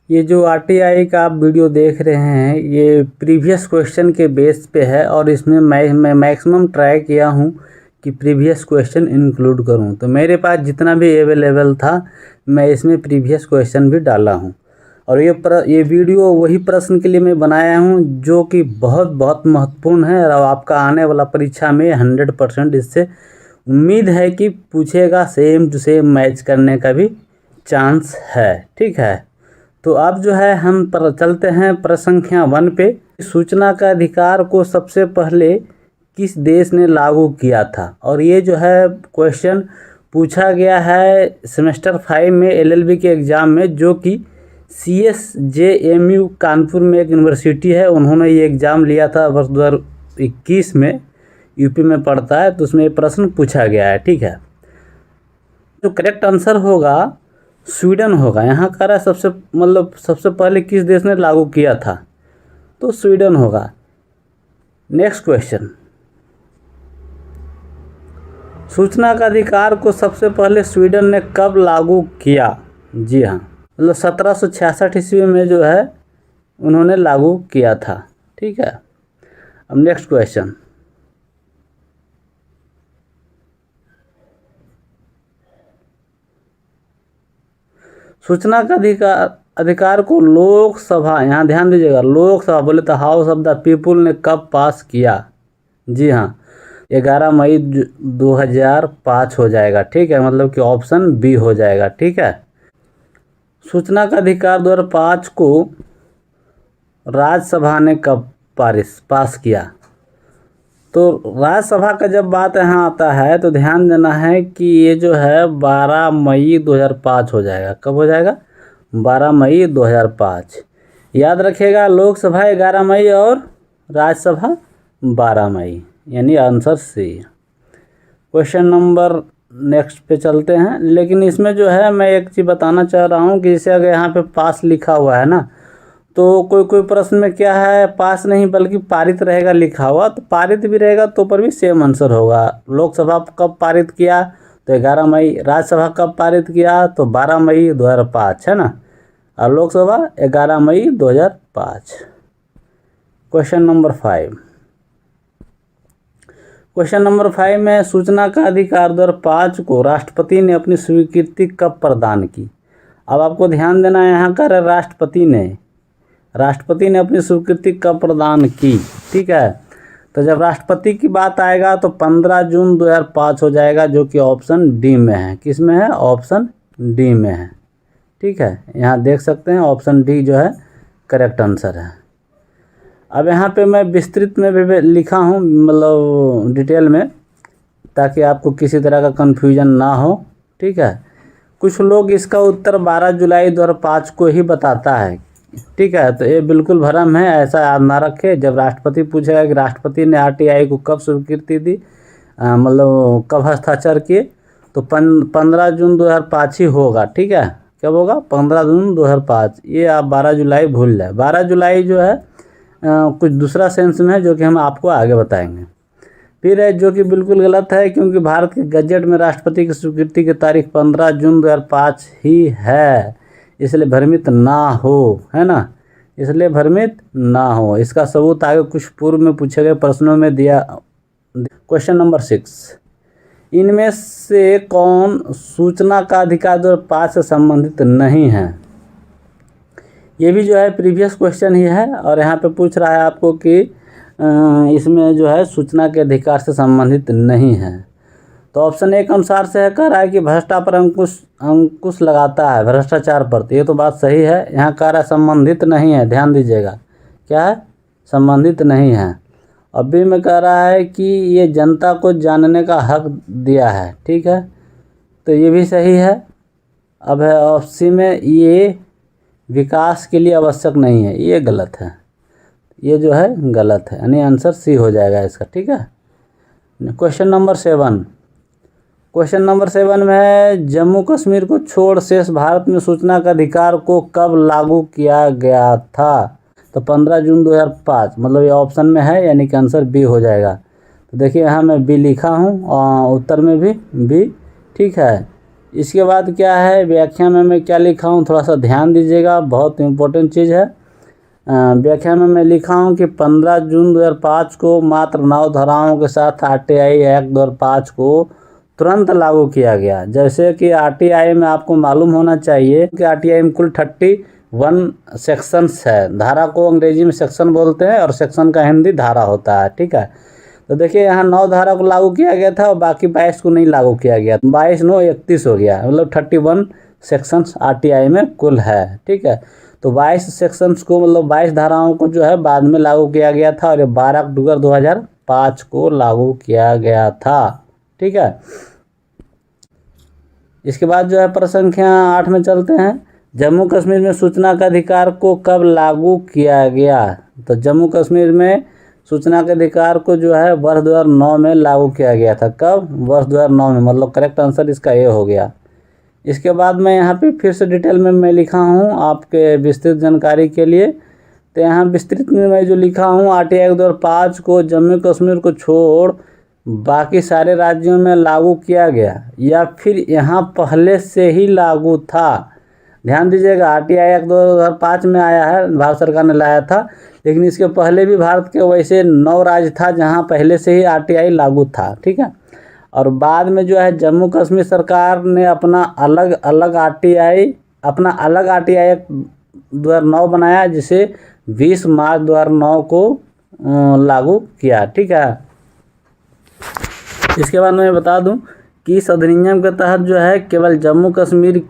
ये जो आरटीआई का आप वीडियो देख रहे हैं ये प्रीवियस क्वेश्चन के बेस पे है और इसमें मैं मैक्सिमम ट्राई किया हूँ कि प्रीवियस क्वेश्चन इंक्लूड करूँ। तो मेरे पास जितना भी अवेलेबल था मैं इसमें प्रीवियस क्वेश्चन भी डाला हूँ और ये वीडियो वही प्रश्न के लिए मैं बनाया हूँ जो कि बहुत महत्वपूर्ण है और आपका आने वाला परीक्षा में 100% इससे उम्मीद है कि पूछेगा, सेम टू सेम मैच करने का भी चांस है। ठीक है, तो अब जो है हम चलते हैं प्रश्न संख्या 1 पे। सूचना का अधिकार को सबसे पहले किस देश ने लागू किया था? और ये जो है क्वेश्चन पूछा गया है सेमेस्टर 5 में LLB के एग्ज़ाम में, जो कि CSJMU कानपुर में एक यूनिवर्सिटी है, उन्होंने ये एग्ज़ाम लिया था वर्ष 2021 में, यूपी में पड़ता है, तो उसमें ये प्रश्न पूछा गया है। ठीक है, जो करेक्ट आंसर होगा स्वीडन होगा। यहाँ कह रहा है सबसे पहले किस देश ने लागू किया था, तो स्वीडन होगा। नेक्स्ट क्वेश्चन, सूचना का अधिकार को सबसे पहले स्वीडन ने कब लागू किया? जी हाँ, 1766 ईस्वी में जो है उन्होंने लागू किया था। ठीक है, अब नेक्स्ट क्वेश्चन, सूचना का अधिकार को लोकसभा, यहाँ ध्यान दीजिएगा, लोकसभा बोले तो हाउस ऑफ द पीपुल ने कब पास किया? जी हाँ, 11 मई 2005 हो जाएगा। ठीक है, मतलब कि ऑप्शन बी हो जाएगा। ठीक है, सूचना का अधिकार 2005 को राज्यसभा ने कब पास किया? तो राज्यसभा का जब बात यहाँ आता है तो ध्यान देना है कि ये जो है 12 मई 2005 हो जाएगा। कब हो जाएगा? 12 मई 2005। याद रखिएगा, लोकसभा 11 मई और राज्यसभा 12 मई, यानी answer C. Question number next पे चलते हैं, लेकिन इसमें जो है मैं एक चीज़ बताना चाह रहा हूँ कि जैसे अगर यहाँ पे पास लिखा हुआ है ना, तो कोई प्रश्न में क्या है पास नहीं बल्कि पारित रहेगा लिखा हुआ, तो पारित भी रहेगा तो पर भी सेम आंसर होगा। लोकसभा कब पारित किया? तो 11 मई। राज्यसभा कब पारित किया? तो 12 मई 2005, है ना, और लोकसभा 11 मई 2005। क्वेश्चन नंबर 5, क्वेश्चन नंबर 5 में सूचना का अधिकार 2005 को राष्ट्रपति ने अपनी स्वीकृति कब प्रदान की? अब आपको ध्यान देना है, यहाँ का राष्ट्रपति ने अपनी स्वीकृति कब प्रदान की। ठीक है, तो जब राष्ट्रपति की बात आएगा तो 15 जून 2005 हो जाएगा, जो कि ऑप्शन डी में है। किस में है? ऑप्शन डी में है। ठीक है, यहाँ देख सकते हैं ऑप्शन डी जो है करेक्ट आंसर है। अब यहाँ पे मैं विस्तृत में भी लिखा हूँ, मतलब डिटेल में, ताकि आपको किसी तरह का कन्फ्यूजन ना हो। ठीक है, कुछ लोग इसका उत्तर 12 जुलाई 2005 को ही बताता है। ठीक है, तो ये बिल्कुल भ्रम है, ऐसा याद ना रखें। जब राष्ट्रपति पूछेगा कि राष्ट्रपति ने आरटीआई को कब स्वीकृति दी, मतलब कब हस्ताक्षर किए, तो 15 जून 2005 ही होगा। ठीक है, कब होगा? 15 जून 2005। ये आप 12 जुलाई भूल जाए। 12 जुलाई जो है कुछ दूसरा सेंस में है, जो कि हम आपको आगे बताएंगे। फिर है जो कि बिल्कुल गलत है, क्योंकि भारत के गजट में राष्ट्रपति की स्वीकृति की तारीख 15 जून 2005 ही है, इसलिए भ्रमित ना हो, है ना, इसलिए भ्रमित ना हो। इसका सबूत आगे कुछ पूर्व में पूछे गए प्रश्नों में दिया। क्वेश्चन नंबर 6, इनमें से कौन सूचना का अधिकार 2005 से संबंधित नहीं है? ये भी जो है प्रीवियस क्वेश्चन ही है और यहाँ पे पूछ रहा है आपको कि इसमें जो है सूचना के अधिकार से संबंधित नहीं है। तो ऑप्शन ए के अनुसार से कह रहा है कि भ्रष्टाचार पर अंकुश लगाता है, भ्रष्टाचार पर। तो ये तो बात सही है। यहाँ कह रहा है संबंधित नहीं है, ध्यान दीजिएगा, क्या है? संबंधित नहीं है। अब भी में कह रहा है कि ये जनता को जानने का हक दिया है। ठीक है, तो ये भी सही है। अब है ऑप्शन में ये विकास के लिए आवश्यक नहीं है, ये गलत है, ये जो है गलत है, यानी आंसर सी हो जाएगा इसका। ठीक है, क्वेश्चन नंबर 7, क्वेश्चन नंबर 7 में है जम्मू कश्मीर को छोड़ शेष भारत में सूचना का अधिकार को कब लागू किया गया था? तो 15 जून 2005, मतलब ये ऑप्शन में है, यानी कि आंसर बी हो जाएगा। तो देखिए यहाँ मैं बी लिखा हूँ, उत्तर में भी बी। ठीक है, इसके बाद क्या है, व्याख्या में मैं क्या लिखा हूँ, थोड़ा सा ध्यान दीजिएगा, बहुत इम्पोर्टेंट चीज़ है। व्याख्या में मैं लिखा हूँ कि 15 जून 2005 को मात्र 9 धाराओं के साथ आरटीआई एक्ट 2005 को तुरंत लागू किया गया। जैसे कि आरटीआई में आपको मालूम होना चाहिए कि आरटीआई में कुल 31 सेक्शंस है। धारा को अंग्रेजी में सेक्शन बोलते हैं और सेक्शन का हिंदी धारा होता है, ठीक है। तो देखिए यहाँ 9 धारा को लागू किया गया था और बाकी 22 को नहीं लागू किया गया। 22 9 31 हो गया, मतलब 31 सेक्शंस आरटीआई में कुल है, ठीक है। तो 22 सेक्शंस को, मतलब 22 धाराओं को जो है बाद में लागू किया गया था और ये 12 अक्टूबर 2005 को लागू किया गया था, ठीक है। इसके बाद जो है प्रश्न संख्या 8 में चलते हैं। जम्मू कश्मीर में सूचना का अधिकार को कब लागू किया गया? तो जम्मू कश्मीर में सूचना के अधिकार को जो है वर्ष 2009 में लागू किया गया था। कब? वर्ष 2009 में, मतलब करेक्ट आंसर इसका ए हो गया। इसके बाद मैं यहाँ पे फिर से डिटेल में मैं लिखा हूँ आपके विस्तृत जानकारी के लिए। तो यहाँ विस्तृत में मैं जो लिखा हूँ, आरटीआई 2005 को जम्मू कश्मीर को छोड़ बाकी सारे राज्यों में लागू किया गया या फिर यहाँ पहले से ही लागू था। ध्यान दीजिएगा, आरटीआई एक्ट 2005 में आया है, भारत सरकार ने लाया था, लेकिन इसके पहले भी भारत के वैसे 9 राज्य था जहाँ पहले से ही आरटीआई लागू था, ठीक है। और बाद में जो है जम्मू कश्मीर सरकार ने अपना अलग आरटीआई एक्ट 2009 बनाया, जिसे 20 मार्च 2009 को लागू किया, ठीक है। इसके बाद मैं बता दूं कि इस अधिनियम के तहत जो है केवल जम्मू कश्मीर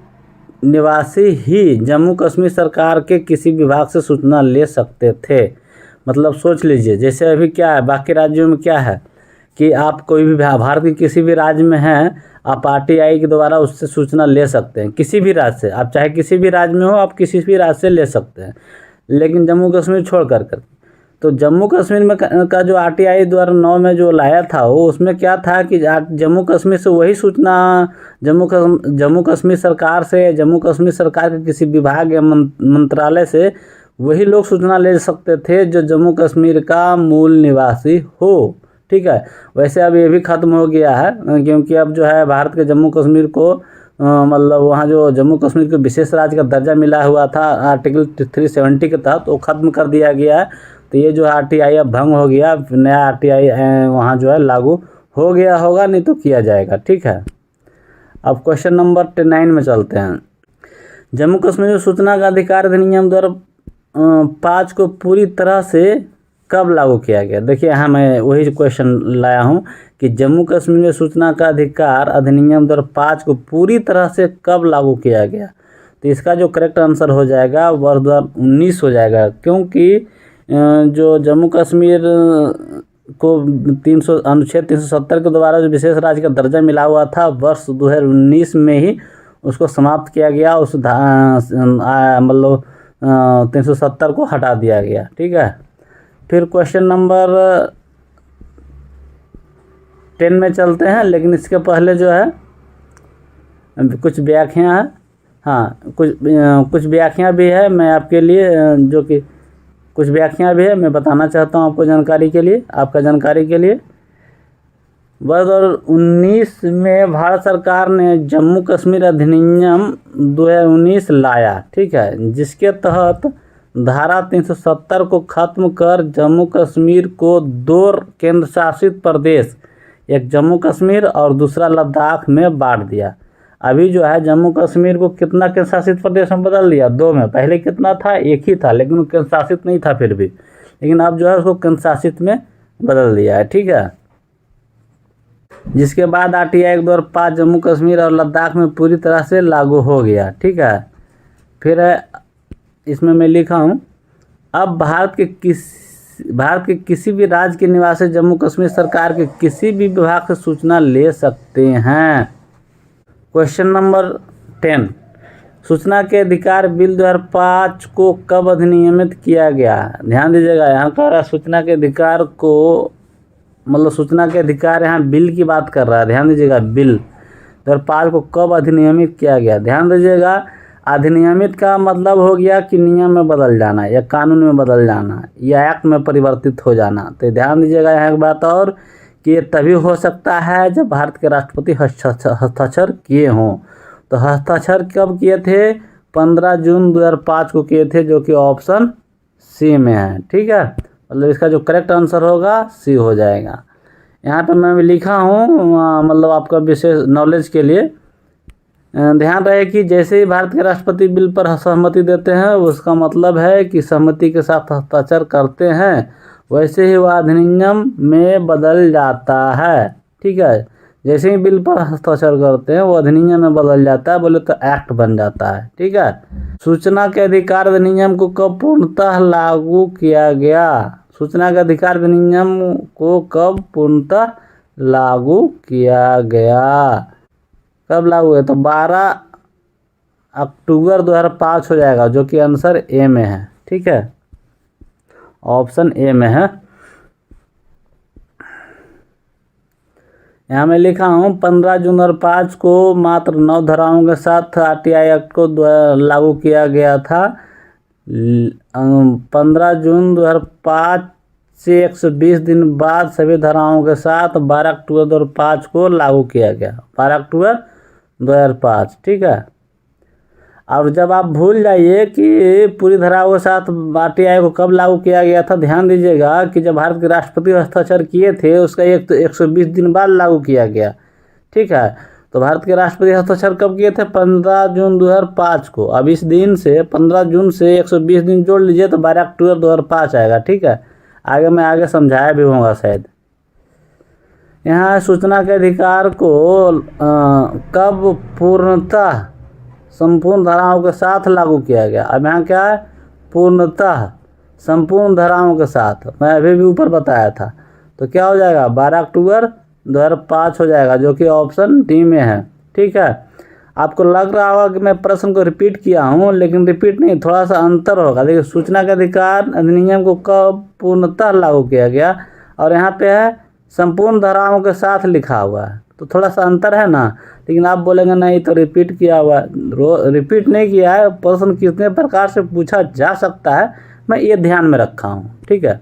निवासी ही जम्मू कश्मीर सरकार के किसी विभाग से सूचना ले सकते थे। मतलब सोच लीजिए, जैसे अभी क्या है, बाकी राज्यों में क्या है कि आप कोई भी भारत के किसी भी राज्य में हैं, आप आरटीआई के द्वारा उससे सूचना ले सकते हैं, किसी भी राज्य से। आप चाहे किसी भी राज्य में हो, आप किसी भी राज्य से ले सकते हैं, लेकिन जम्मू कश्मीर छोड़ कर। तो जम्मू कश्मीर में का जो आरटीआई 2009 में जो लाया था, वो उसमें क्या था कि जम्मू कश्मीर से वही सूचना जम्मू कश्मीर सरकार से, जम्मू कश्मीर सरकार के किसी विभाग या मंत्रालय से वही लोग सूचना ले सकते थे जो जम्मू कश्मीर का मूल निवासी हो, ठीक है। वैसे अब ये भी ख़त्म हो गया है, क्योंकि अब जो है भारत के जम्मू कश्मीर को मतलब वहाँ जो जम्मू कश्मीर को विशेष राज्य का दर्जा मिला हुआ था आर्टिकल 370 के तहत, वो ख़त्म कर दिया गया है। तो ये जो आरटीआई अब भंग हो गया, नया आरटीआई वहाँ जो है लागू हो गया होगा, नहीं तो किया जाएगा, ठीक है। अब क्वेश्चन नंबर 9 में चलते हैं। जम्मू कश्मीर में सूचना का अधिकार अधिनियम 2005 को पूरी तरह से कब लागू किया गया? देखिए यहाँ मैं वही क्वेश्चन लाया हूँ कि जम्मू कश्मीर में सूचना का अधिकार अधिनियम 2005 को पूरी तरह से कब लागू किया गया? तो इसका जो करेक्ट आंसर हो जाएगा वर्ष 2019 हो जाएगा, क्योंकि जो जम्मू कश्मीर को अनुच्छेद 370 के द्वारा जो विशेष राज्य का दर्जा मिला हुआ था, वर्ष 2019 में ही उसको समाप्त किया गया, उस मतलब 370 को हटा दिया गया, ठीक है। फिर क्वेश्चन नंबर 10 में चलते हैं, लेकिन इसके पहले जो है कुछ व्याख्या है, हाँ कुछ व्याख्या भी है मैं आपके लिए, जो कि कुछ व्याख्या भी है, मैं बताना चाहता हूँ आपको जानकारी के लिए, आपका जानकारी के लिए। वर्ष 2019 में भारत सरकार ने जम्मू कश्मीर अधिनियम 2019 लाया, ठीक है, जिसके तहत धारा 370 को खत्म कर जम्मू कश्मीर को 2 केंद्र शासित प्रदेश, एक जम्मू कश्मीर और दूसरा लद्दाख में बांट दिया। अभी जो है जम्मू कश्मीर को कितना केंद्र शासित प्रदेश में बदल दिया? 2 में। पहले कितना था? 1 ही था, लेकिन केंद्र शासित नहीं था फिर भी, लेकिन अब जो है उसको केंद्र शासित में बदल दिया है, ठीक है। जिसके बाद आरटीआई 2005 जम्मू कश्मीर और लद्दाख में पूरी तरह से लागू हो गया, ठीक है। फिर इसमें मैं लिखा हूँ, अब भारत के किसी भी राज्य के निवासी जम्मू कश्मीर सरकार के किसी भी विभाग से सूचना ले सकते हैं। क्वेश्चन नंबर 10, सूचना के अधिकार बिल 2005 को कब अधिनियमित किया गया? ध्यान दीजिएगा, यहाँ पर सूचना के अधिकार को, मतलब सूचना के अधिकार यहाँ बिल की बात कर रहा है, ध्यान दीजिएगा, बिल 2005 को कब अधिनियमित किया गया? ध्यान दीजिएगा, अधिनियमित का मतलब हो गया कि नियम में बदल जाना या कानून में बदल जाना या एक्ट में परिवर्तित हो जाना। तो ध्यान दीजिएगा यहाँ एक बात और, कि ये तभी हो सकता है जब भारत के राष्ट्रपति हस्ताक्षर किए हों। तो हस्ताक्षर कब किए थे? 15 जून 2005 को किए थे, जो कि ऑप्शन सी में है। ठीक है, मतलब इसका जो करेक्ट आंसर होगा सी हो जाएगा। यहाँ पे मैं लिखा हूँ मतलब आपका विशेष नॉलेज के लिए ध्यान रहे कि जैसे ही भारत के राष्ट्रपति बिल पर सहमति देते हैं, उसका मतलब है कि सहमति के साथ हस्ताक्षर करते हैं, वैसे ही वह अधिनियम में बदल जाता है। ठीक है, जैसे ही बिल पर हस्ताक्षर करते हैं वो अधिनियम में बदल जाता है, बोले तो एक्ट बन जाता है। ठीक है, सूचना के अधिकार अधिनियम को कब पूर्णतः लागू किया गया? सूचना के अधिकार अधिनियम को कब पूर्णतः लागू किया गया? कब लागू है? तो 12 अक्टूबर 2005 हो जाएगा, जो कि आंसर ए में है। ठीक है, ऑप्शन ए में है। यहाँ मैं लिखा हूँ 15 जून 2005 को मात्र 9 धाराओं के साथ आरटीआई एक्ट को लागू किया गया था। 15 जून 2005 से 120 दिन बाद सभी धाराओं के साथ 12 अक्टूबर 2005 को लागू किया गया। 12 अक्टूबर 2005। ठीक है, और जब आप भूल जाइए कि पूरी धाराओं के साथ आरटीआई को कब लागू किया गया था, ध्यान दीजिएगा कि जब भारत के राष्ट्रपति हस्ताक्षर किए थे उसका 120 दिन बाद लागू किया गया। ठीक है, तो भारत के राष्ट्रपति हस्ताक्षर कब किए थे? 15 जून 2005 को। अब इस दिन से 15 जून से 120 दिन जोड़ लीजिए तो 12 अक्टूबर 2005 आएगा। ठीक है, आगे मैं आगे समझाया भी होगा शायद। यहाँ सूचना के अधिकार को कब पूर्णतः संपूर्ण धाराओं के साथ लागू किया गया? अब यहाँ क्या है? पूर्णतः संपूर्ण धाराओं के साथ, मैं अभी भी ऊपर बताया था। तो क्या हो जाएगा? 12 अक्टूबर 2005 हो जाएगा, जो कि ऑप्शन डी में है। ठीक है, आपको लग रहा होगा कि मैं प्रश्न को रिपीट किया हूँ, लेकिन रिपीट नहीं, थोड़ा सा अंतर होगा। देखिए, सूचना के अधिकार अधिनियम को कब पूर्णतः लागू किया गया, और यहाँ पे है संपूर्ण धाराओं के साथ लिखा हुआ है, तो थोड़ा सा अंतर है ना। लेकिन आप बोलेंगे नहीं तो रिपीट किया हुआ है। रिपीट नहीं किया है, प्रश्न कितने प्रकार से पूछा जा सकता है मैं ये ध्यान में रखा हूँ। ठीक है,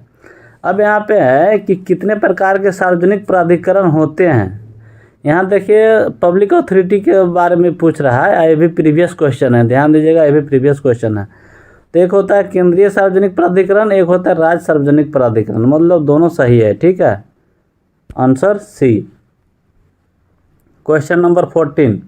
अब यहाँ पे है कि कितने प्रकार के सार्वजनिक प्राधिकरण होते हैं। यहाँ देखिए पब्लिक अथॉरिटी के बारे में पूछ रहा है, ये भी प्रीवियस क्वेश्चन है, ध्यान दीजिएगा, ये भी प्रीवियस क्वेश्चन है। तो एक होता है केंद्रीय सार्वजनिक प्राधिकरण, एक होता है राज्य सार्वजनिक प्राधिकरण, मतलब दोनों सही है। ठीक है, answer C. Question number 14,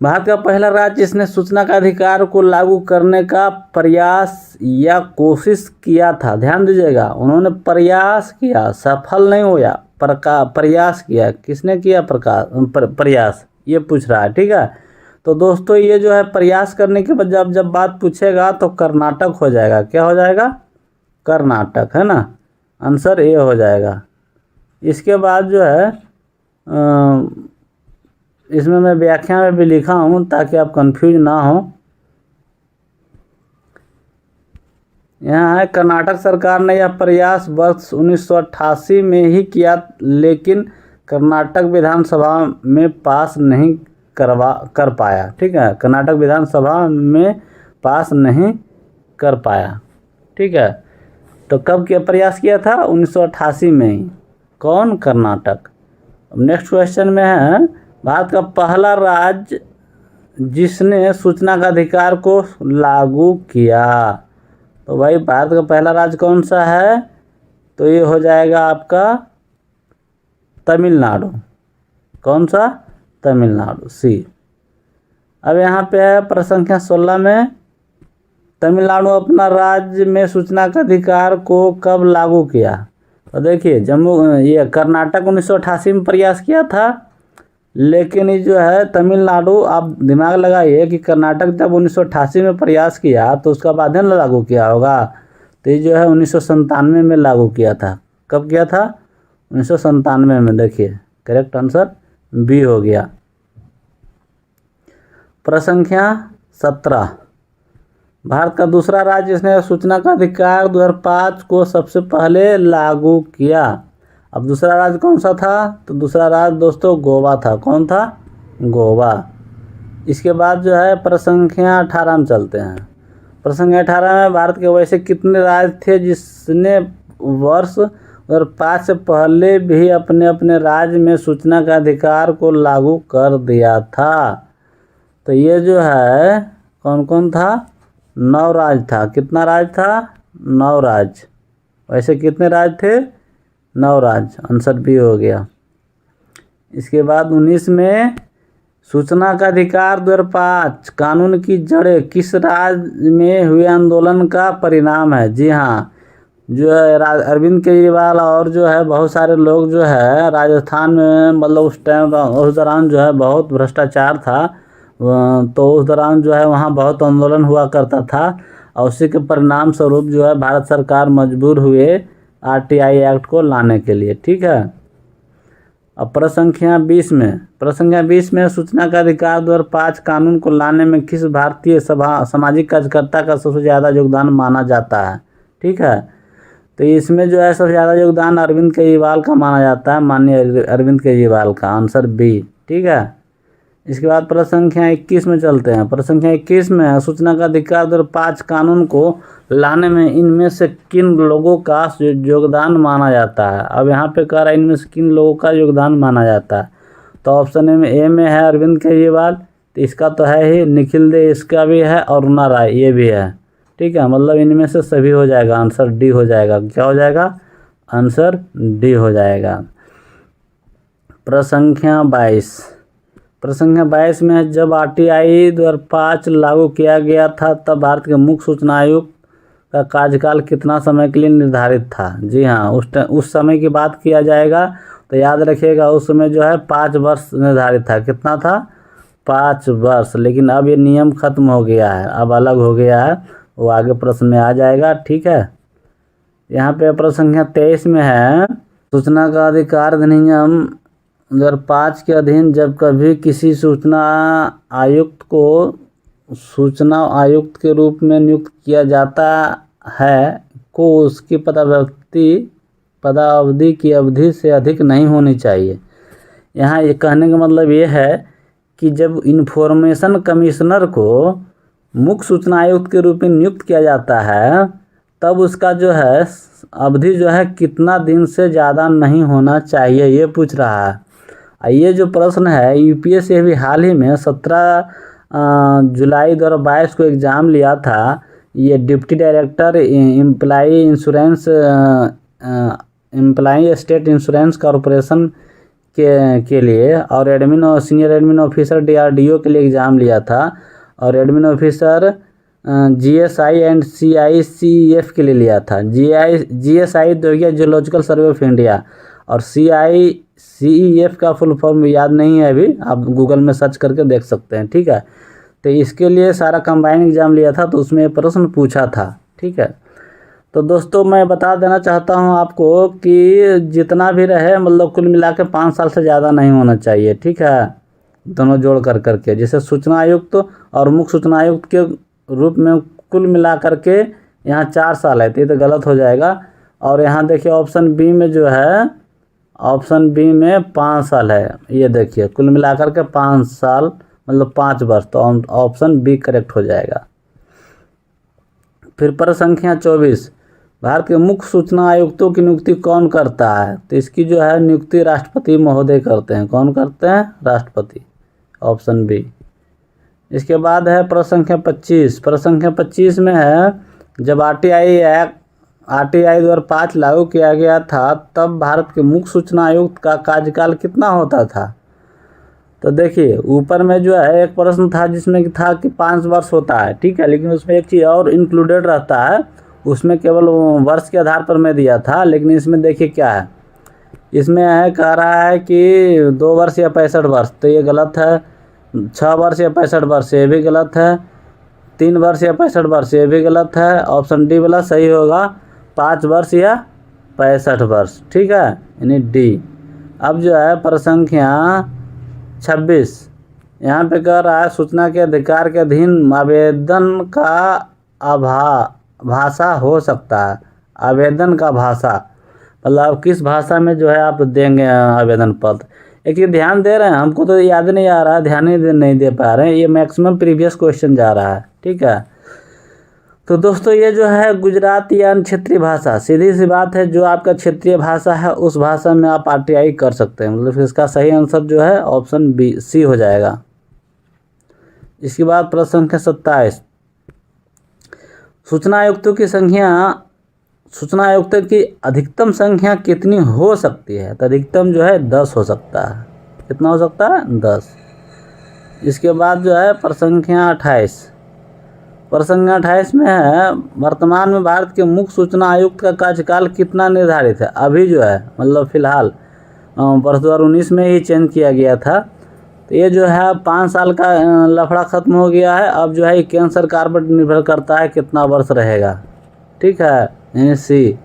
Bharat का पहला राज्य जिसने सूचना का अधिकार को लागू करने का प्रयास या कोशिश किया था, ध्यान दीजिएगा, उन्होंने प्रयास किया, सफल नहीं हुआ, प्रयास किया। किसने किया प्रयास, ये पूछ रहा है। ठीक है, तो दोस्तों ये जो है प्रयास करने के बाद जब बात पूछेगा तो कर्नाटक हो जाएगा। क्या हो जाएगा? कर्नाटक, है ना, आंसर ए हो जाएगा। इसके बाद जो है इसमें मैं व्याख्या में भी लिखा हूँ ताकि आप कंफ्यूज ना हो। यहाँ है कर्नाटक सरकार ने यह प्रयास वर्ष 1988 में ही किया, लेकिन कर्नाटक विधानसभा में पास नहीं कर पाया। ठीक है, कर्नाटक विधानसभा में पास नहीं कर पाया। ठीक है, तो कब किया प्रयास किया था? 1988 में ही। कौन? कर्नाटक। नेक्स्ट क्वेश्चन में है भारत का पहला राज्य जिसने सूचना का अधिकार को लागू किया। तो भाई भारत का पहला राज्य कौन सा है? तो ये हो जाएगा आपका तमिलनाडु। कौन सा? तमिलनाडु, सी। अब यहाँ पे है प्रश्न संख्या 16 में, तमिलनाडु अपना राज्य में सूचना का अधिकार को कब लागू किया? तो देखिए ये कर्नाटक 1988 में प्रयास किया था, लेकिन ये जो है तमिलनाडु, आप दिमाग लगाइए कि कर्नाटक जब 1988 में प्रयास किया तो उसका बाद में लागू किया होगा। तो ये जो है 1997 में लागू किया था। कब किया था? 1997 में। देखिए करेक्ट आंसर बी हो गया। प्रश्न संख्या 17, भारत का दूसरा राज्य जिसने सूचना का अधिकार 2005 को सबसे पहले लागू किया। अब दूसरा राज्य कौन सा था? तो दूसरा राज्य दोस्तों गोवा था। कौन था? गोवा। इसके बाद जो है प्रश्न संख्या 18 में चलते हैं। प्रश्न संख्या 18 में भारत के वैसे कितने राज्य थे जिसने वर्ष 2005 से पहले भी अपने अपने राज्य में सूचना का अधिकार को लागू कर दिया था। तो ये जो है कौन कौन था? 9 राज्य था। कितना राज्य था? 9 राज्य। वैसे कितने राज्य थे? 9 राज्य। आंसर भी हो गया। इसके बाद 19 में सूचना का अधिकार 2005 कानून की जड़ें किस राज्य में हुए आंदोलन का परिणाम है? जी हाँ, जो है अरविंद केजरीवाल और जो है बहुत सारे लोग जो है राजस्थान में, मतलब उस टाइम उस दौरान जो है बहुत भ्रष्टाचार था, तो उस दौरान जो है वहाँ बहुत आंदोलन हुआ करता था और उसी के परिणाम स्वरूप जो है भारत सरकार मजबूर हुए RTI एक्ट को लाने के लिए। ठीक है। अब प्रश्न संख्या 20 में सूचना का अधिकार 2005 कानून को लाने में किस भारतीय सामाजिक कार्यकर्ता का सबसे ज़्यादा योगदान माना जाता है? ठीक है। तो इसमें जो है सबसे ज़्यादा योगदान अरविंद केजरीवाल का माना जाता है, माननीय अरविंद केजरीवाल का। Answer B. ठीक है। इसके बाद प्रश्न संख्या 21 में चलते हैं। प्रश्न संख्या 21 में सूचना का अधिकार 2005 कानून को लाने में इनमें से किन लोगों का योगदान माना जाता है? अब यहाँ पे कह रहा है इनमें से किन लोगों का योगदान माना जाता है। तो ऑप्शन ए में है अरविंद केजरीवाल, तो इसका तो है ही। निखिल दे इसका भी है, और अरुणा राय ये भी है। ठीक है, मतलब इनमें से सभी हो जाएगा। आंसर डी हो जाएगा। क्या हो जाएगा? आंसर डी हो जाएगा। प्रश्न संख्या 22 में जब RTI 2005 लागू किया गया था तब भारत के मुख्य सूचना आयुक्त का कार्यकाल कितना समय के लिए निर्धारित था? जी हाँ, उस समय की बात किया जाएगा तो याद रखिएगा उस समय जो है 5 वर्ष निर्धारित था। कितना था? 5 वर्ष। लेकिन अब ये नियम खत्म हो गया है, अब अलग हो गया है, वो आगे प्रश्न में आ जाएगा। ठीक है। यहाँ पे प्रश्न संख्या 23 में है सूचना का अधिकार अधिनियम 2005 के अधीन जब कभी किसी सूचना आयुक्त को सूचना आयुक्त के रूप में नियुक्त किया जाता है को उसकी पदावधि की अवधि से अधिक नहीं होनी चाहिए। यहाँ ये कहने का मतलब ये है कि जब इन्फॉर्मेशन कमिश्नर को मुख्य सूचना आयुक्त के रूप में नियुक्त किया जाता है तब उसका जो है अवधि जो है कितना दिन से ज़्यादा नहीं होना चाहिए, ये पूछ रहा है। ये जो प्रश्न है UPSC अभी हाल ही में 17 जुलाई 2022 को एग्ज़ाम लिया था। ये deputy director employee state insurance corporation के लिए और एडमिन और सीनियर एडमिन ऑफिसर DRDO के लिए एग्ज़ाम लिया था, और admin officer GSI and CICF के लिए लिया था। GSI तो हो गया जियोलॉजिकल सर्वे ऑफ इंडिया, और CICEF का फुल फॉर्म याद नहीं है अभी, आप गूगल में सर्च करके देख सकते हैं। ठीक है। तो इसके लिए सारा कंबाइंड एग्जाम लिया था तो उसमें प्रश्न पूछा था। ठीक है। तो दोस्तों मैं बता देना चाहता हूं आपको कि जितना भी रहे मतलब कुल मिला के 5 साल से ज़्यादा नहीं होना चाहिए। ठीक है, दोनों जोड़ करके जैसे सूचना आयुक्त और मुख्य सूचना आयुक्त के रूप में कुल मिला करके यहाँ 4 साल है, तो ये तो गलत हो जाएगा। और यहाँ देखिए ऑप्शन बी में जो है, ऑप्शन बी में 5 साल है। ये देखिए कुल मिलाकर के 5 साल मतलब 5 वर्ष, तो ऑप्शन बी करेक्ट हो जाएगा। फिर प्रश्न संख्या 24, भारत के मुख्य सूचना आयुक्तों की नियुक्ति कौन करता है? तो इसकी जो है नियुक्ति राष्ट्रपति महोदय करते हैं। कौन करते हैं? राष्ट्रपति। Option B. इसके बाद है प्रश्न संख्या 25। प्रश्न संख्या 25 में है जब RTI 2005 लागू किया गया था तब भारत के मुख्य सूचना आयुक्त का कार्यकाल कितना होता था? तो देखिए ऊपर में जो है एक प्रश्न था जिसमें था कि 5 वर्ष होता है। ठीक है, लेकिन उसमें एक चीज़ और इंक्लूडेड रहता है, उसमें केवल वर्ष के आधार पर मैं दिया था, लेकिन इसमें देखिए क्या है, इसमें है कह रहा है कि 2 वर्ष या 65 वर्ष, तो ये गलत है। 6 वर्ष या 65 वर्ष, ये भी गलत है। 3 वर्ष या 65 वर्ष, ये भी गलत है। ऑप्शन डी वाला सही होगा, 5 वर्ष या 65 वर्ष। ठीक है, यानी डी। अब जो है प्रश्न संख्या 26, यहाँ पे कह रहा है सूचना के अधिकार के अधीन आवेदन का भाषा हो सकता है। आवेदन का भाषा मतलब किस भाषा में जो है आप देंगे आवेदन पत्र। एक चीज़ ध्यान दे रहे हैं, हमको तो याद नहीं आ रहा है, ध्यान ही नहीं दे पा रहे हैं, ये मैक्सिमम प्रीवियस क्वेश्चन जा रहा है। ठीक है, तो दोस्तों ये जो है गुजराती या क्षेत्रीय भाषा, सीधी सी बात है, जो आपका क्षेत्रीय भाषा है उस भाषा में आप आरटीआई कर सकते हैं। मतलब इसका सही आंसर जो है ऑप्शन बी सी हो जाएगा। इसके बाद प्रश्न संख्या 27, सूचना आयुक्तों की संख्या, सूचना आयुक्तों की अधिकतम संख्या कितनी हो सकती है? तो अधिकतम जो है 10 हो सकता है। कितना हो सकता है? 10। इसके बाद जो है प्रश्न संख्या 28, प्रश्न संख्या 28 में है वर्तमान में भारत के मुख्य सूचना आयुक्त का कार्यकाल कितना निर्धारित है? अभी जो है मतलब फिलहाल वर्ष 2019 में ही चेंज किया गया था। तो ये जो है 5 साल का लफड़ा ख़त्म हो गया है। अब जो है ये केंद्र सरकार पर निर्भर करता है कितना वर्ष रहेगा। ठीक है, यानी सी।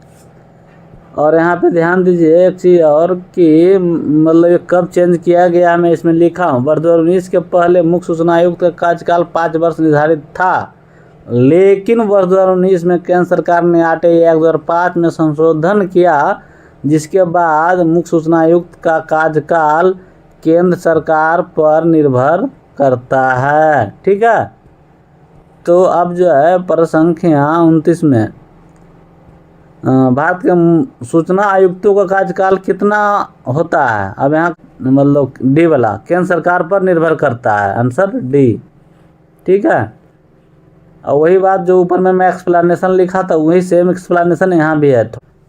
और यहाँ पे ध्यान दीजिए एक चीज़ और कि मतलब ये कब चेंज किया गया है, मैं इसमें लिखा हूँ। वर्ष 2019 के पहले मुख्य सूचना आयुक्त का कार्यकाल 5 वर्ष निर्धारित था, लेकिन वर्ष 2019 में केंद्र सरकार ने आरटीआई एक्ट 2005 में संशोधन किया, जिसके बाद मुख्य सूचना आयुक्त का कार्यकाल केंद्र सरकार पर निर्भर करता है। ठीक है, तो अब जो है प्रश्न संख्या 29 में भारत के सूचना आयुक्तों का कार्यकाल कितना होता है? अब यहाँ मतलब डी वाला, केंद्र सरकार पर निर्भर करता है, आंसर डी। ठीक है, और वही बात जो ऊपर में मैं एक्सप्लेनेशन लिखा था वही सेम एक्सप्लेनेशन यहाँ भी है।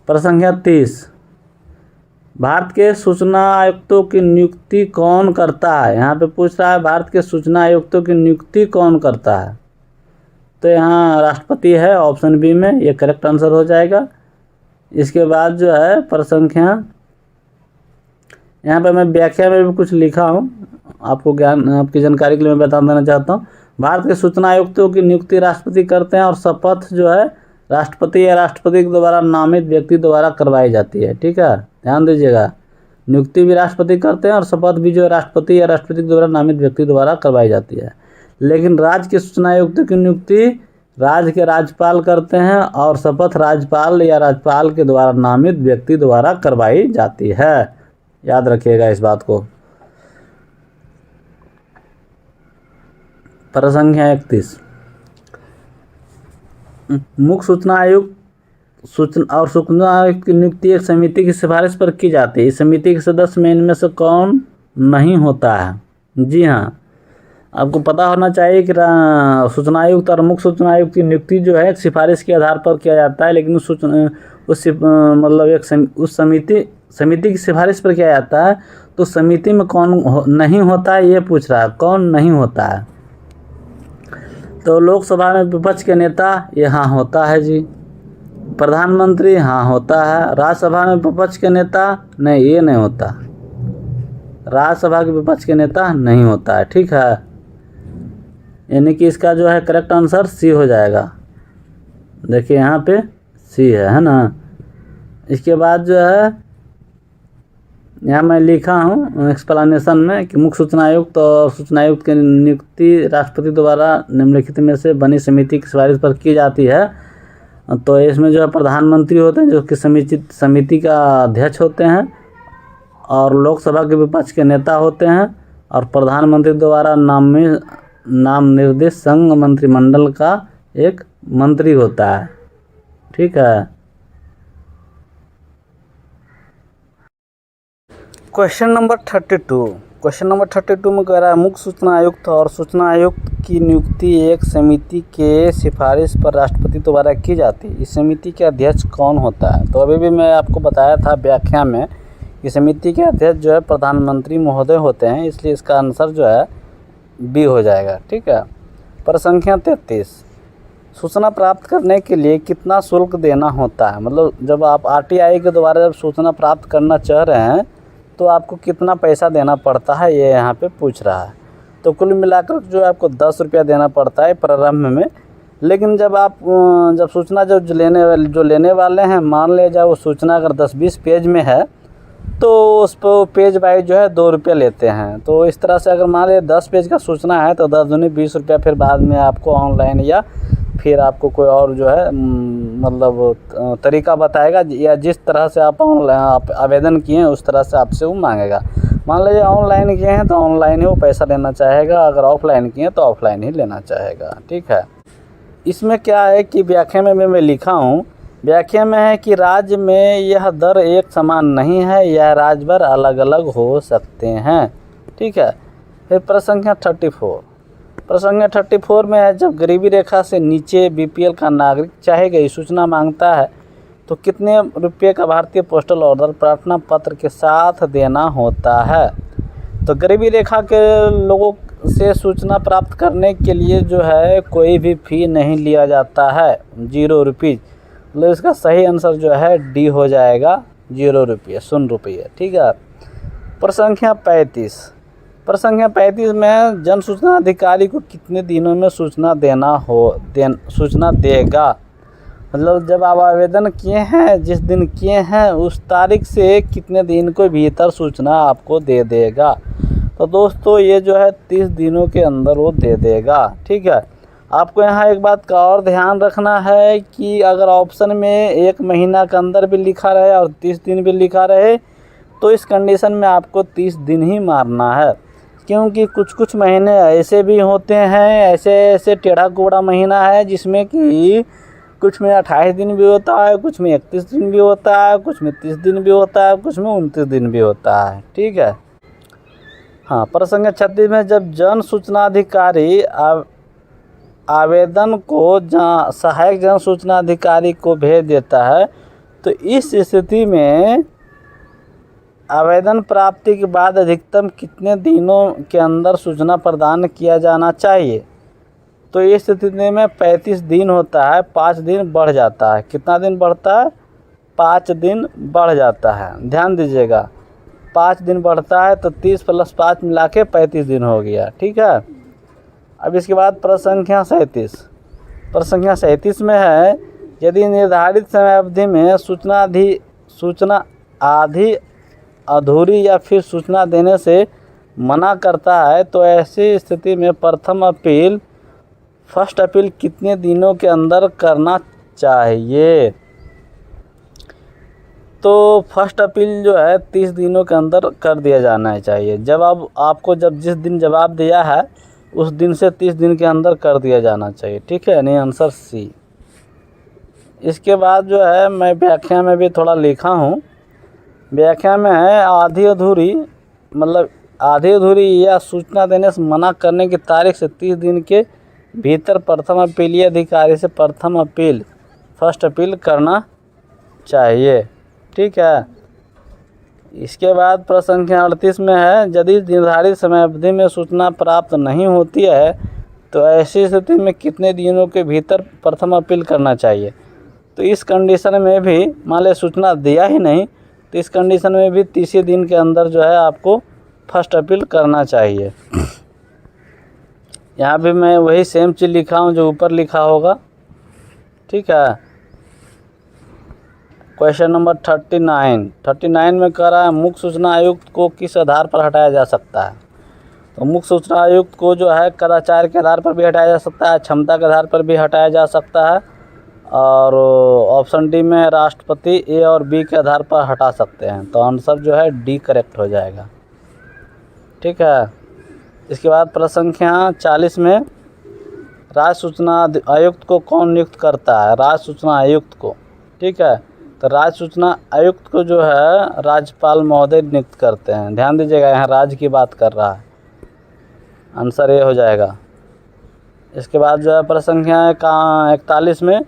प्रश्न संख्या 30, भारत के सूचना आयुक्तों की नियुक्ति कौन करता है? यहाँ पे पूछ रहा है भारत के सूचना आयुक्तों की नियुक्ति कौन करता है? तो यहाँ राष्ट्रपति है, ऑप्शन बी में, ये करेक्ट आंसर हो जाएगा। इसके बाद जो है प्रश्न संख्या, यहाँ पे मैं व्याख्या में भी कुछ लिखा हूँ, आपको ज्ञान आपकी जानकारी के लिए मैं बता देना चाहता हूँ। भारत के सूचना आयुक्तों की नियुक्ति राष्ट्रपति करते हैं और शपथ जो है राष्ट्रपति या राष्ट्रपति के द्वारा नामित व्यक्ति द्वारा करवाई जाती है। ठीक है, ध्यान दीजिएगा, नियुक्ति भी राष्ट्रपति करते हैं और शपथ भी जो है राष्ट्रपति या राष्ट्रपति के द्वारा नामित व्यक्ति द्वारा करवाई जाती है। लेकिन राज्य के सूचना आयुक्तों की नियुक्ति राज्य के राज्यपाल करते हैं और शपथ राज्यपाल या राज्यपाल के द्वारा नामित व्यक्ति द्वारा करवाई जाती है। याद रखिएगा इस बात को। प्रश्न संख्या 31, मुख्य सूचना आयुक्त सूचना आयुक्त की नियुक्ति एक समिति की सिफारिश पर की जाती है। इस समिति के सदस्य में इनमें से कौन नहीं होता है? जी हाँ, आपको पता होना चाहिए कि सूचना आयुक्त और मुख्य सूचना आयुक्त की नियुक्ति जो है सिफारिश के आधार पर किया जाता है, लेकिन उस समिति की सिफारिश पर किया जाता है। तो समिति में कौन नहीं होता है ये पूछ रहा है, कौन नहीं होता है? तो लोकसभा में विपक्ष के नेता यहाँ होता है जी, प्रधानमंत्री हाँ होता है, राज्यसभा में विपक्ष के नेता नहीं, ये नहीं होता, राज्यसभा के विपक्ष के नेता नहीं होता है। ठीक है, यानी कि इसका जो है करेक्ट आंसर सी हो जाएगा। देखिए यहाँ पे सी है ना। इसके बाद जो है यहाँ मैं लिखा हूँ एक्सप्लेनेशन में कि मुख्य सूचना आयुक्त और सूचना आयुक्त की नियुक्ति राष्ट्रपति द्वारा निम्नलिखित में से बनी समिति की सिफारिश पर की जाती है। तो इसमें जो है प्रधानमंत्री होते हैं जो कि समिति का अध्यक्ष होते हैं, और लोकसभा के विपक्ष के नेता होते हैं, और प्रधानमंत्री द्वारा नाम निर्देश संघ मंत्रिमंडल का एक मंत्री होता है। ठीक है, क्वेश्चन नंबर 32 में कह रहा है मुख्य सूचना आयुक्त और सूचना आयुक्त की नियुक्ति एक समिति के सिफारिश पर राष्ट्रपति द्वारा की जाती है। इस समिति के अध्यक्ष कौन होता है? तो अभी भी मैं आपको बताया था व्याख्या में कि समिति के अध्यक्ष जो है प्रधानमंत्री महोदय होते हैं, इसलिए इसका आंसर जो है बी हो जाएगा। ठीक है, प्रश्न संख्या 33, सूचना प्राप्त करने के लिए कितना शुल्क देना होता है? मतलब जब आप आरटीआई के द्वारा जब सूचना प्राप्त करना चाह रहे हैं तो आपको कितना पैसा देना पड़ता है, ये यहाँ पे पूछ रहा है। तो कुल मिलाकर जो है आपको 10 रुपया देना पड़ता है प्रारंभ में। लेकिन जब सूचना जो लेने वाले हैं, मान ले जाए वो सूचना अगर 10-20 पेज में है तो उस पर पेज वाइज जो है 2 रुपये लेते हैं। तो इस तरह से अगर मान लीजिए 10 पेज का सूचना है तो 10 दूनी 20 रुपया फिर बाद में आपको ऑनलाइन या फिर आपको कोई और जो है मतलब तरीका बताएगा, या जिस तरह से आप ऑनलाइन आवेदन किए हैं उस तरह से आपसे वो मांगेगा। मान लीजिए ऑनलाइन किए हैं तो ऑनलाइन ही वो पैसा लेना चाहेगा, अगर ऑफलाइन किए हैं तो ऑफलाइन ही लेना चाहेगा। ठीक है, इसमें क्या है कि व्याख्या में मैं लिखा हूँ, व्याख्या में है कि राज्य में यह दर एक समान नहीं है, यह राज्य भर अलग अलग हो सकते हैं। ठीक है। फिर प्रश्न संख्या 34, प्रश्न संख्या 34 में है, जब गरीबी रेखा से नीचे बीपीएल का नागरिक चाहे गई सूचना मांगता है तो कितने रुपये का भारतीय पोस्टल ऑर्डर प्रार्थना पत्र के साथ देना होता है। तो गरीबी रेखा के लोगों से सूचना प्राप्त करने के लिए जो है कोई भी फ़ी नहीं लिया जाता है, 0 रुपीज़। मतलब इसका सही आंसर जो है डी हो जाएगा, 0 रुपये, 0 रुपये। ठीक है। प्रश्न संख्या 35, प्रश्न संख्या 35 में जन सूचना अधिकारी को कितने दिनों में सूचना सूचना देगा। मतलब जब आप आवेदन किए हैं, जिस दिन किए हैं उस तारीख से कितने दिन के भीतर सूचना आपको दे देगा। तो दोस्तों ये जो है 30 दिनों के अंदर वो दे देगा। ठीक है। आपको यहाँ एक बात का और ध्यान रखना है कि अगर ऑप्शन में 1 महीना के अंदर भी लिखा रहे और 30 दिन भी लिखा रहे तो इस कंडीशन में आपको 30 दिन ही मारना है, क्योंकि कुछ महीने ऐसे भी होते हैं, ऐसे टेढ़ा कोड़ा महीना है जिसमें कि कुछ में 28 दिन भी होता है, कुछ में 31 दिन भी होता है, कुछ में 30 दिन भी होता है, कुछ में 29 दिन भी होता है। ठीक है। हाँ, प्रश्न संख्या 36 में जब जन सूचना अधिकारी आवेदन को सहायक जन सूचना अधिकारी को भेज देता है तो इस स्थिति में आवेदन प्राप्ति के बाद अधिकतम कितने दिनों के अंदर सूचना प्रदान किया जाना चाहिए। तो इस स्थिति में 35 दिन होता है, 5 दिन बढ़ जाता है। कितना दिन बढ़ता है? 5 दिन बढ़ जाता है। ध्यान दीजिएगा, 5 दिन बढ़ता है तो 30 + 5 मिला के 35 दिन हो गया। ठीक है। अब इसके बाद प्रश्न संख्या 37, प्रश्न संख्या 37 में है, यदि निर्धारित समय अवधि में सूचना आधी अधूरी या फिर सूचना देने से मना करता है तो ऐसी स्थिति में फर्स्ट अपील कितने दिनों के अंदर करना चाहिए। तो फर्स्ट अपील जो है 30 दिनों के अंदर कर दिया जाना चाहिए। जब आपको जिस दिन जवाब दिया है उस दिन से 30 दिन के अंदर कर दिया जाना चाहिए। ठीक है, नहीं आंसर सी। इसके बाद जो है मैं व्याख्या में भी थोड़ा लिखा हूँ, व्याख्या में है आधी अधूरी, मतलब आधी अधूरी या सूचना देने से मना करने की तारीख से 30 दिन के भीतर प्रथम अपीलीय अधिकारी से प्रथम अपील फर्स्ट अपील करना चाहिए। ठीक है। इसके बाद प्रश्न संख्या 38 में है, यदि निर्धारित समय अवधि में सूचना प्राप्त नहीं होती है तो ऐसी स्थिति में कितने दिनों के भीतर प्रथम अपील करना चाहिए। तो इस कंडीशन में भी मान लीजिए सूचना दिया ही नहीं तो इस कंडीशन में भी 30 दिन के अंदर जो है आपको फर्स्ट अपील करना चाहिए। यहाँ भी मैं वही सेम चीज़ लिखा हूँ जो ऊपर लिखा होगा। ठीक है। क्वेश्चन नंबर 39 में कह रहा है, मुख्य सूचना आयुक्त को किस आधार पर हटाया जा सकता है। तो मुख्य सूचना आयुक्त को जो है कदाचार के आधार पर भी हटाया जा सकता है, क्षमता के आधार पर भी हटाया जा सकता है, और ऑप्शन डी में राष्ट्रपति ए और बी के आधार पर हटा सकते हैं। तो आंसर जो है डी करेक्ट हो जाएगा। ठीक है। इसके बाद प्रश्न संख्या 40 में, राज्य सूचना आयुक्त को कौन नियुक्त करता है। राज्य सूचना आयुक्त को, ठीक है, तो राज्य सूचना आयुक्त को जो है राज्यपाल महोदय नियुक्त करते हैं। ध्यान दीजिएगा, यहाँ राज्य की बात कर रहा है, आंसर ए हो जाएगा। इसके बाद जो है प्रश्न संख्या 41 में,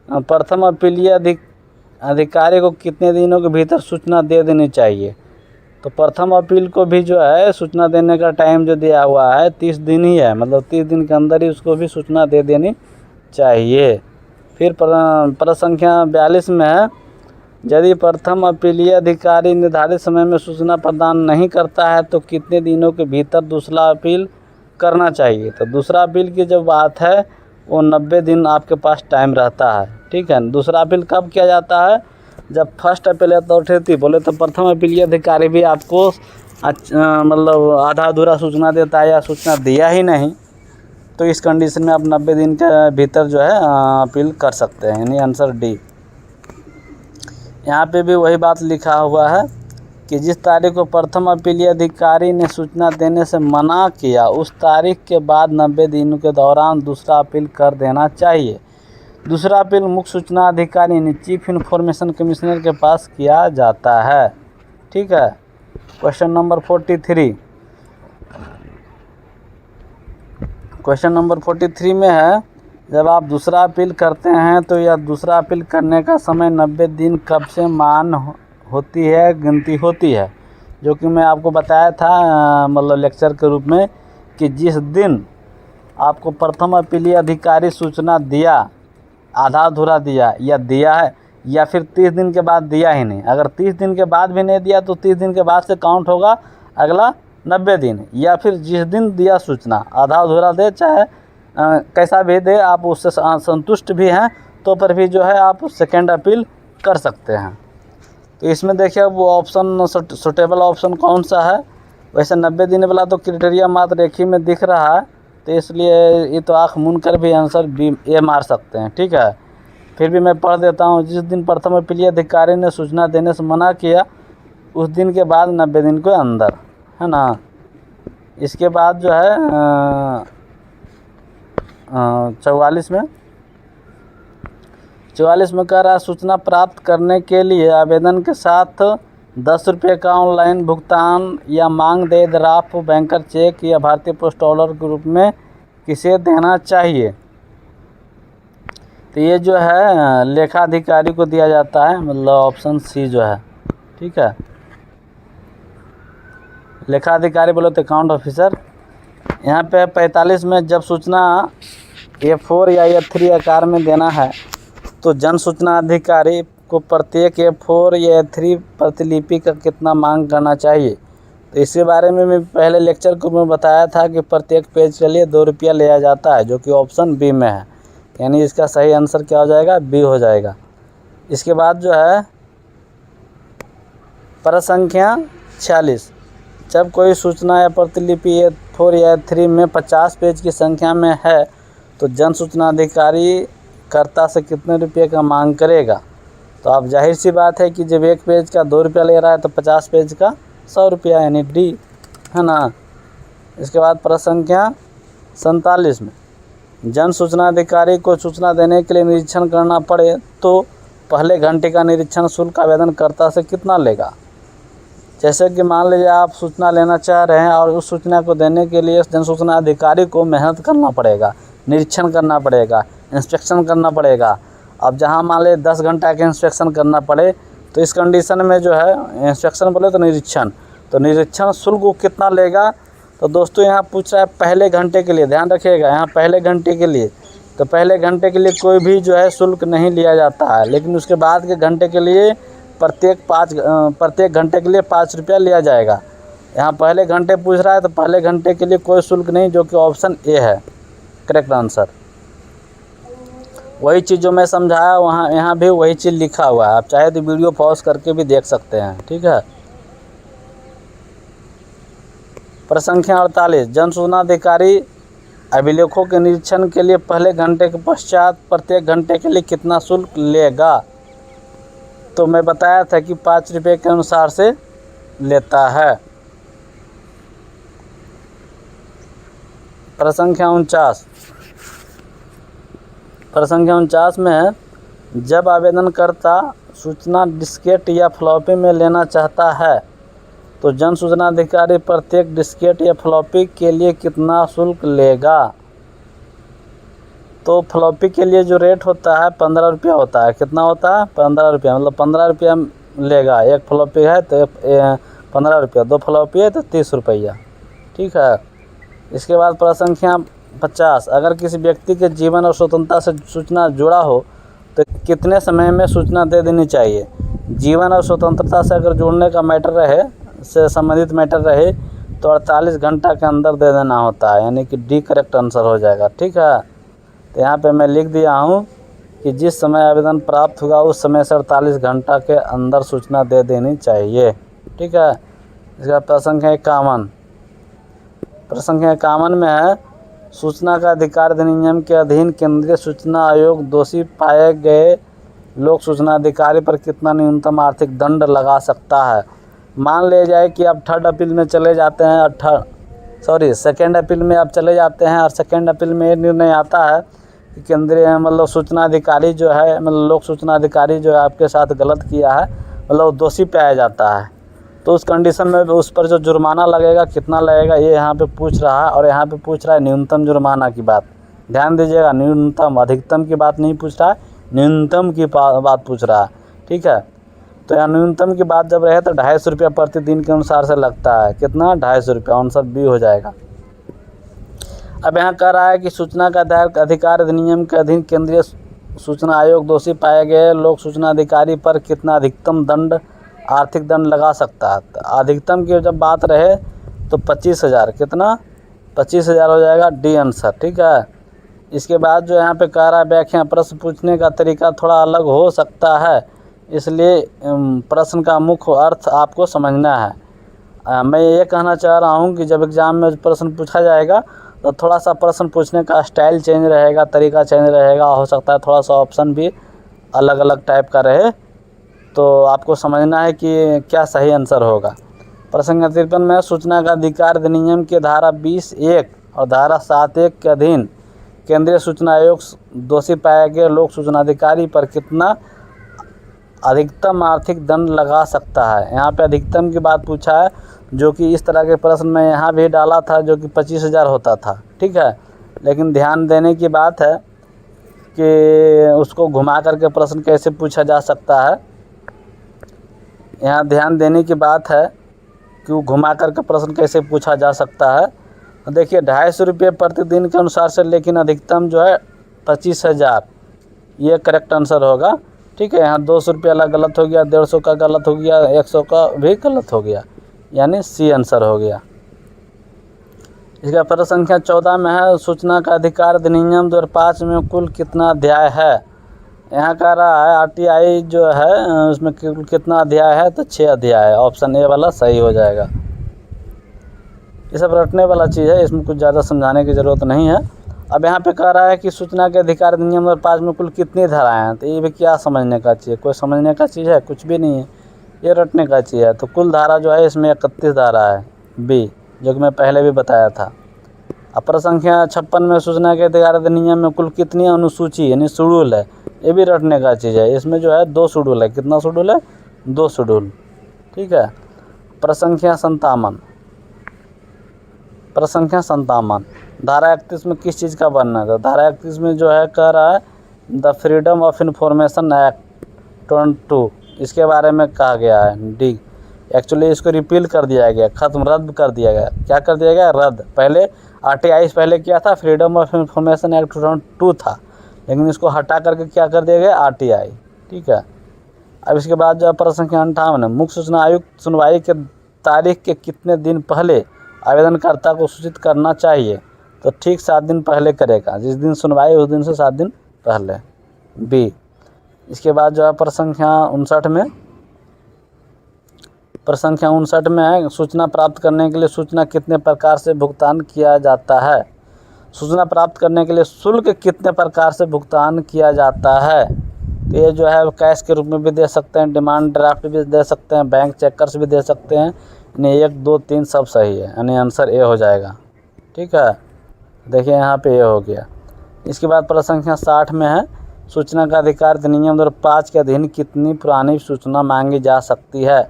प्रथम अपीलीय अधिकारी को कितने दिनों के भीतर सूचना दे देनी चाहिए। तो प्रथम अपील को भी जो है सूचना देने का टाइम जो दिया हुआ है 30 दिन ही है, मतलब 30 दिन के अंदर ही उसको भी सूचना दे देनी चाहिए। फिर प्रश्न संख्या 42 में है, यदि प्रथम अपीलीय अधिकारी निर्धारित समय में सूचना प्रदान नहीं करता है तो कितने दिनों के भीतर दूसरा अपील करना चाहिए। तो दूसरा अपील की जब बात है वो 90 दिन आपके पास टाइम रहता है। ठीक है। दूसरा अपील कब किया जाता है, जब फर्स्ट अपील अथॉरिटी बोले तो प्रथम अपीलीय अधिकारी भी आपको मतलब आधा अधूरा सूचना देता है या सूचना दिया ही नहीं, तो इस कंडीशन में आप 90 दिन के भीतर जो है अपील कर सकते हैं, यानी आंसर डी। यहाँ पे भी वही बात लिखा हुआ है कि जिस तारीख को प्रथम अपीलीय अधिकारी ने सूचना देने से मना किया उस तारीख के बाद 90 दिनों के दौरान दूसरा अपील कर देना चाहिए। दूसरा अपील मुख्य सूचना अधिकारी यानी चीफ इंफॉर्मेशन कमिश्नर के पास किया जाता है। ठीक है। क्वेश्चन नंबर 43, क्वेश्चन नंबर 43 में है, जब आप दूसरा अपील करते हैं तो यह दूसरा अपील करने का समय 90 दिन कब से मान होती है, गिनती होती है। जो कि मैं आपको बताया था मतलब लेक्चर के रूप में कि जिस दिन आपको प्रथम अपीलीय अधिकारी सूचना दिया, आधा अधूरा दिया या दिया है, या फिर 30 दिन के बाद दिया ही नहीं, अगर 30 दिन के बाद भी नहीं दिया तो 30 दिन के बाद से काउंट होगा अगला 90 दिन, या फिर जिस दिन दिया सूचना, आधा अधूरा दे चाहे कैसा भी दे, आप उससे संतुष्ट भी हैं तो पर भी जो है आप सेकेंड अपील कर सकते हैं। तो इसमें देखिए वो ऑप्शन सुटेबल ऑप्शन कौन सा है। वैसे 90 दिन वाला तो क्राइटेरिया मात्र एक ही में दिख रहा है, तो इसलिए ये तो आँख मूंद कर भी आंसर बी ए मार सकते हैं। ठीक है। फिर भी मैं पढ़ देता हूँ। जिस दिन प्रथम अपीलीय अधिकारी ने सूचना देने से मना किया उस दिन के बाद 90 दिन के अंदर, है ना। इसके बाद जो है 44 में कह रहा है, सूचना प्राप्त करने के लिए आवेदन के साथ 10 रुपये का ऑनलाइन भुगतान या मांग दे ड्राफ्ट, बैंकर चेक या भारतीय पोस्ट ऑर्डर के रूप में किसे देना चाहिए। तो ये जो है लेखाधिकारी को दिया जाता है, मतलब ऑप्शन सी जो है। ठीक है। लेखाधिकारी बोलो तो अकाउंट ऑफिसर। यहाँ पे 45 में जब सूचना A4 या A3 आकार में देना है तो जन सूचना अधिकारी को प्रत्येक A4 या A3 प्रतिलिपि का कितना मांग करना चाहिए। तो इसके बारे में मैं पहले लेक्चर को मैं बताया था कि प्रत्येक पेज के लिए 2 रुपया लिया जाता है, जो कि ऑप्शन बी में है, यानी इसका सही आंसर क्या हो जाएगा, बी हो जाएगा। इसके बाद जो है परिसंख्या 46, जब कोई सूचना या प्रतिलिपि A4 या A3 में 50 पेज की संख्या में है तो जन सूचना अधिकारी कर्ता से कितने रुपये का मांग करेगा। तो अब जाहिर सी बात है कि जब एक पेज का 2 रुपया ले रहा है तो 50 पेज का 100 रुपया, यानी डी, है ना। इसके बाद परिसंख्या 47 में जन सूचना अधिकारी को सूचना देने के लिए निरीक्षण करना पड़े तो पहले घंटे का निरीक्षण शुल्क आवेदनकर्ता से कितना लेगा। जैसे कि मान लीजिए आप सूचना लेना चाह रहे हैं और उस सूचना को देने के लिए जन सूचना अधिकारी को मेहनत करना पड़ेगा, निरीक्षण करना पड़ेगा, इंस्पेक्शन करना पड़ेगा। अब जहां मान लीजिए 10 घंटा के इंस्पेक्शन करना पड़े तो इस कंडीशन में जो है इंस्पेक्शन बोले तो निरीक्षण शुल्क वो कितना लेगा। तो दोस्तों यहाँ पूछ रहा है पहले घंटे के लिए, ध्यान रखिएगा यहाँ पहले घंटे के लिए, तो पहले घंटे के लिए कोई भी जो है शुल्क नहीं लिया जाता है, लेकिन उसके बाद के घंटे के लिए प्रत्येक घंटे के लिए 5 रुपया लिया जाएगा। यहाँ पहले घंटे पूछ रहा है तो पहले घंटे के लिए कोई शुल्क नहीं, जो कि ऑप्शन ए है करेक्ट आंसर। वही चीज़ जो मैं समझाया वहाँ यहाँ भी वही चीज़ लिखा हुआ है, आप चाहे तो वीडियो पॉज करके भी देख सकते हैं। ठीक है। परिसंख्या 48, जन सूचना अधिकारी अभिलेखों के निरीक्षण के लिए पहले घंटे के पश्चात प्रत्येक घंटे के लिए कितना शुल्क लेगा। तो मैं बताया था कि 5 रुपये के अनुसार से लेता है। परिसंख्या 49 में है, जब आवेदनकर्ता सूचना डिस्केट या फ्लॉपी में लेना चाहता है तो जन सूचना अधिकारी प्रत्येक डिस्केट या फ्लॉपी के लिए कितना शुल्क लेगा। तो फ्लॉपी के लिए जो रेट होता है 15 रुपया होता है। कितना होता है, 15 रुपया, मतलब 15 रुपया लेगा। एक फ्लॉपी है तो 15 रुपया, 2 फ्लॉपी है तो 30 रुपया। ठीक है। इसके बाद परिसंख्या 50, अगर किसी व्यक्ति के जीवन और स्वतंत्रता से सूचना जुड़ा हो तो कितने समय में सूचना दे देनी चाहिए। जीवन और स्वतंत्रता से अगर जुड़ने का मैटर रहे, से संबंधित मैटर रहे तो 48 घंटा के अंदर दे देना होता है, यानी कि डी करेक्ट आंसर हो जाएगा। ठीक है। तो यहाँ पे मैं लिख दिया हूँ कि जिस समय आवेदन प्राप्त होगा उस समय से 48 घंटा के अंदर सूचना दे देनी चाहिए। ठीक है। इसका परिसंख्या 51 में है, सूचना का अधिकार अधिनियम के अधीन केंद्रीय सूचना आयोग दोषी पाए गए लोक सूचना अधिकारी पर कितना न्यूनतम आर्थिक दंड लगा सकता है। मान ले जाए कि आप थर्ड अपील में चले जाते हैं, सेकेंड अपील में आप चले जाते हैं और सेकेंड अपील में ये निर्णय आता है कि केंद्रीय मतलब सूचना अधिकारी जो है, मतलब लोक सूचना अधिकारी जो है आपके साथ गलत किया है, मतलब दोषी पाया जाता है, तो उस कंडीशन में उस पर जो जुर्माना लगेगा कितना लगेगा ये यहाँ पे पूछ रहा है। और यहाँ पे पूछ रहा है न्यूनतम जुर्माना की बात। ध्यान दीजिएगा, न्यूनतम, अधिकतम की बात नहीं पूछ रहा है, न्यूनतम की बात पूछ रहा है। ठीक है, तो यहाँ न्यूनतम की बात जब रहे तो 250 रुपया प्रतिदिन के अनुसार से लगता है। कितना? 250 रुपया, आंसर बी हो जाएगा। अब यहाँ कह रहा है कि सूचना का अधिकार अधिनियम के अधीन केंद्रीय सूचना आयोग दोषी पाए गए लोक सूचना अधिकारी पर कितना अधिकतम दंड, आर्थिक दंड लगा सकता है। तो अधिकतम की जब बात रहे तो 25,000, कितना? 25,000 हो जाएगा, डी आंसर। ठीक है, इसके बाद जो यहाँ पे कह रहा है व्याख्या, प्रश्न पूछने का तरीका थोड़ा अलग हो सकता है, इसलिए प्रश्न का मुख्य अर्थ आपको समझना है। मैं ये कहना चाह रहा हूँ कि जब एग्ज़ाम में प्रश्न पूछा जाएगा तो थोड़ा सा प्रश्न पूछने का स्टाइल चेंज रहेगा, तरीका चेंज रहेगा, हो सकता है थोड़ा सा ऑप्शन भी अलग अलग टाइप का रहे, तो आपको समझना है कि क्या सही आंसर होगा। प्रसंग 53 में सूचना का अधिकार अधिनियम के धारा 20(1) और धारा 7(1) के अधीन केंद्रीय सूचना आयोग दोषी पाए गए लोक सूचना अधिकारी पर कितना अधिकतम आर्थिक दंड लगा सकता है। यहाँ पे अधिकतम की बात पूछा है, जो कि इस तरह के प्रश्न में यहाँ भी डाला था, जो कि 25,000 होता था। ठीक है, लेकिन ध्यान देने की बात है कि उसको घुमा करके प्रश्न कैसे पूछा जा सकता है। यहाँ ध्यान देने की बात है कि वो घुमा करके प्रश्न कैसे पूछा जा सकता है। देखिए 250 रुपये प्रतिदिन के अनुसार से, लेकिन अधिकतम जो है 25,000, ये करेक्ट आंसर होगा। ठीक है, यहाँ 200 रुपया गलत हो गया, 150 का गलत हो गया, 100 का भी गलत हो गया, यानी सी आंसर हो गया। इसका प्रश्न संख्या 14 में है सूचना का अधिकार अधिनियम 2005 में कुल कितना अध्याय है। यहाँ कह रहा है आरटीआई जो है उसमें कुल कितना अध्याय है, तो 6 अध्याय है। ऑप्शन ए वाला सही हो जाएगा। ये सब रटने वाला चीज़ है, इसमें कुछ ज़्यादा समझाने की ज़रूरत नहीं है। अब यहाँ पे कह रहा है कि सूचना के अधिकार अधिनियम 2005 में कुल कितनी धाराएँ हैं, तो ये भी क्या समझने का चीज़ है? कोई समझने का चीज़ है? कुछ भी नहीं है, ये रटने का चीज़ है। तो कुल धारा जो है इसमें 31 धारा है, बी, जो कि मैं पहले भी बताया था। अब प्रश्न संख्या 56 में सूचना के अधिकार अधिनियम में कुल कितनी अनुसूची यानी शेड्यूल है, ये भी रटने का चीज़ है। इसमें जो है 2 शेड्यूल है। कितना शेड्यूल है? 2 शेड्यूल। ठीक है, प्रश्न संख्या 57, प्रश्न संख्या 57, धारा 31 में किस चीज़ का वर्णन है? धारा 31 में जो है कह रहा है the freedom of information act 22, इसके बारे में कहा गया है। डी, एक्चुअली इसको रिपील कर दिया गया, खत्म, रद्द कर दिया गया। क्या कर दिया गया? रद्द। पहले आरटीआई पहले क्या था? फ्रीडम ऑफ इंफॉर्मेशन एक्ट 2002 था, लेकिन इसको हटा करके क्या कर दिया गया? आरटीआई। ठीक है, अब इसके बाद जो है प्रश्न संख्या 58 है मुख्य सूचना आयुक्त सुनवाई के तारीख के कितने दिन पहले आवेदनकर्ता को सूचित करना चाहिए? तो ठीक 7 दिन पहले करेगा, जिस दिन सुनवाई उस दिन से 7 दिन पहले, बी। इसके बाद जो है प्रश्न संख्या 59 में, प्रश्न संख्या 59 में है सूचना प्राप्त करने के लिए सूचना कितने प्रकार से भुगतान किया जाता है। सूचना प्राप्त करने के लिए शुल्क कितने प्रकार से भुगतान किया जाता है? तो ये जो है कैश के रूप में भी दे सकते हैं, डिमांड ड्राफ्ट भी दे सकते हैं, बैंक चेकर्स भी दे सकते हैं। यानी 1, 2, 3 सब सही है, यानी आंसर ए हो जाएगा। ठीक है, देखिए यहाँ पे ए हो गया। इसके बाद प्रश्न संख्या 60 में है सूचना का अधिकार अधिनियम 2005 के अधीन कितनी पुरानी सूचना मांगी जा सकती है।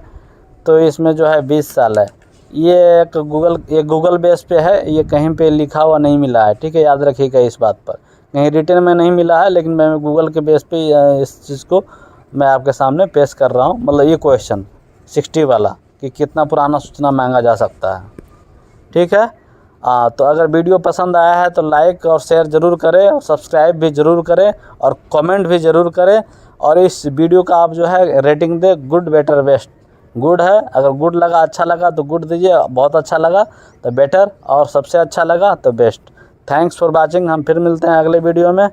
तो इसमें जो है 20 साल है। ये गूगल बेस पे है, ये कहीं पे लिखा हुआ नहीं मिला है। ठीक है, याद रखिएगा इस बात पर, कहीं रिटर्न में नहीं मिला है, लेकिन मैं गूगल के बेस पे इस चीज़ को मैं आपके सामने पेश कर रहा हूँ। मतलब ये क्वेश्चन 60 वाला कि कितना पुराना सूचना मांगा जा सकता है। ठीक है, तो अगर वीडियो पसंद आया है तो लाइक और शेयर ज़रूर करें, और सब्सक्राइब भी ज़रूर करें, और कमेंट भी ज़रूर करें। और इस वीडियो का आप जो है रेटिंग दें, गुड, बेटर, बेस्ट। गुड है, अगर गुड लगा, अच्छा लगा तो गुड दीजिए, बहुत अच्छा लगा तो बेटर, और सबसे अच्छा लगा तो बेस्ट। Thanks for watching. हम फिर मिलते हैं अगले वीडियो में।